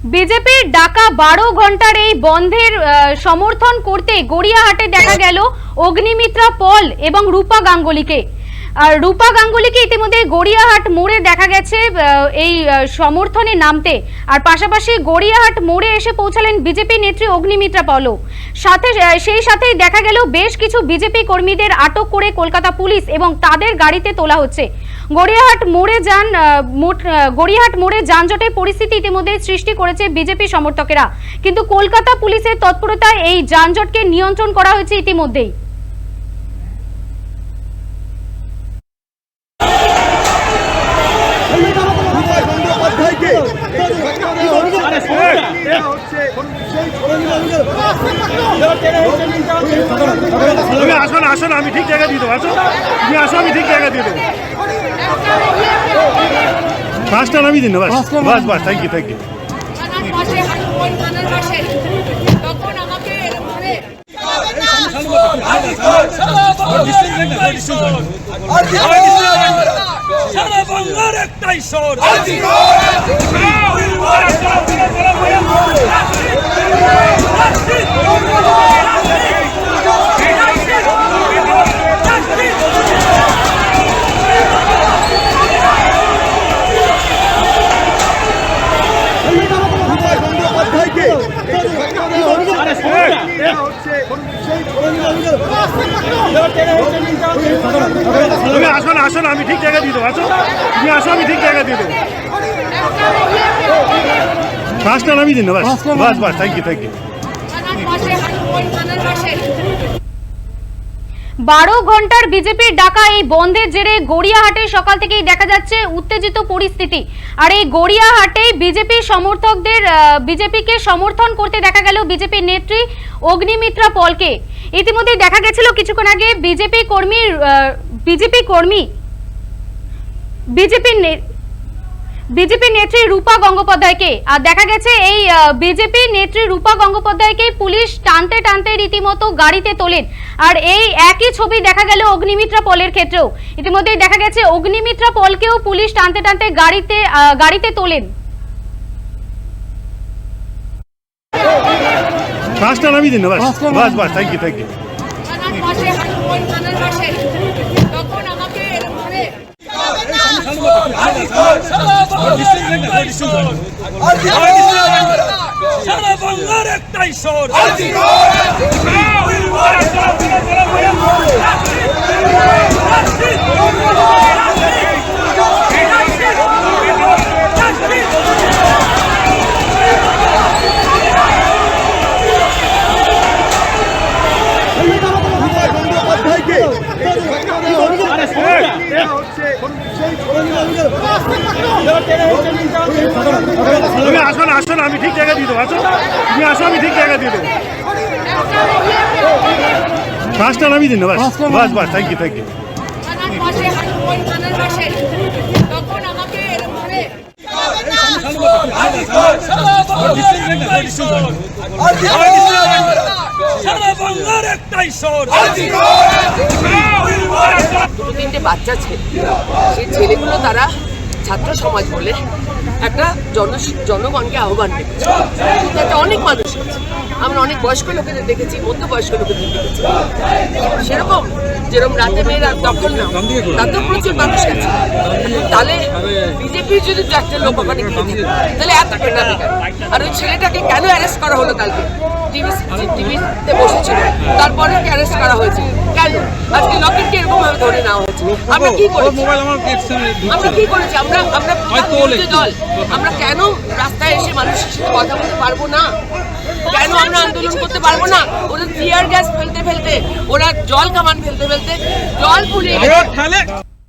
বিজেপির ডাকা 12 ঘন্টার এই বন্ধের সমর্থন করতে গড়িয়াহাটে দেখা গেল অগ্নিমিত্রা পল এবং রূপা গাঙ্গুলিকে। আর রূপা গাঙ্গুলিকে ইতিমধ্যে গড়িয়াহাট মোড়ে দেখা গেছে এই সমর্থনে নামতে, আর পাশাপাশি গড়িয়াহাট মোড়ে এসে পৌঁছালেন বিজেপি নেত্রী অগ্নিমিত্রা পলও। সেই সাথেই দেখা গেল বেশ কিছু বিজেপি কর্মীদের আটক করে কলকাতা পুলিশ এবং তাদের গাড়িতে তোলা হচ্ছে। গড়িয়াহাট মোড়ে যানজটের পরিস্থিতি ইতিমধ্যে সৃষ্টি করেছে বিজেপি সমর্থকেরা, কিন্তু কলকাতা পুলিশের তৎপরতায় এই যানজটকে নিয়ন্ত্রণ করা হয়েছে ইতিমধ্যেই। আসুন আমি ঠিক জায়গা দিয়ে দেবো। আসো আমি ঠিক জায়গা দিয়ে দেবো। পাঁচটা নামি দিন, বাস বাস বাস। Thank you thank you. আসুন আমি ঠিক জায়গা দিয়ে দেবো। আসো আমি ঠিক জায়গা দিয়ে দেবো। পাঁচটা নামি দিন, বাস বাস বাস। Thank you thank you. 12 ঘন্টার বিজেপির ডাকা এই বন্ধের জেরে গড়িয়াহাটে সকাল থেকেই দেখা যাচ্ছে উত্তেজিত পরিস্থিতি। আর এই গড়িয়াহাটে বিজেপিকে সমর্থন করতে দেখা গেল বিজেপির নেত্রী অগ্নিমিত্রা পলকে। ইতিমধ্যে দেখা গেছিল কিছুক্ষণ আগে বিজেপি নেত্রী রূপা গঙ্গোপাধ্যায়কে। আর দেখা গেছে এই বিজেপি নেত্রী রূপা গঙ্গোপাধ্যায়কে পুলিশ টানতে টানতে রীতিমতো গাড়িতে তোলেন। আর এই একই ছবি দেখা গেল অগ্নিমিত্রা পলের ক্ষেত্রেও। ইতিমধ্যে দেখা গেছে অগ্নিমিত্রা পলকেও পুলিশ টানতে টানতে গাড়িতে তোলেন। পাঁচটা নামি দিন, বাস বাস বাস। Thank you thank you. সারা বাংলার একটাই স্বর। আসুন আমি ঠিক জায়গা দিয়ে দেবো। আসো আমি ঠিক জায়গা দিয়ে দেবো। পাঁচটা নামি দিন, বাস বাস বাস। Thank you thank you. দুটো তিনটে বাচ্চা ছেলে, সেই ছেলেগুলো তারা ছাত্র সমাজ বলে একটা জনগণকে আহ্বান রেখেছে। একটা অনেক মানুষ আছে, আমরা অনেক বয়স্ক লোকেদের দেখেছি, মধ্যবয়স্ক লোকেদের দেখেছি। সেরকম যেরকম রাতে মেয়েরা দখল না, তাতেও প্রচুর মানুষ আছে। তাহলে বিজেপির যদি একটা লোক ওখানে গিয়ে থাকে তাহলে এত কেটা বেকার। আর ওই ছেলেটাকে কেন অ্যারেস্ট করা হলো? কালকে টিভিতে বসেছিল, তারপরে অ্যারেস্ট করা হয়েছে কেন? আজকে লকেটকে এরকম ভাবে ধরে নেওয়া হয়েছে। আমরা কি করেছি? আমরা বিরোধী দল, আমরা কেন রাস্তায় এসে মানুষের সাথে কথা বলতে পারবো না? কেন আমরা আন্দোলন করতে পারবো না? ওরা টিয়ার গ্যাস ফেলতে, ওরা জল কামান ফেলতে জল পুড়িয়ে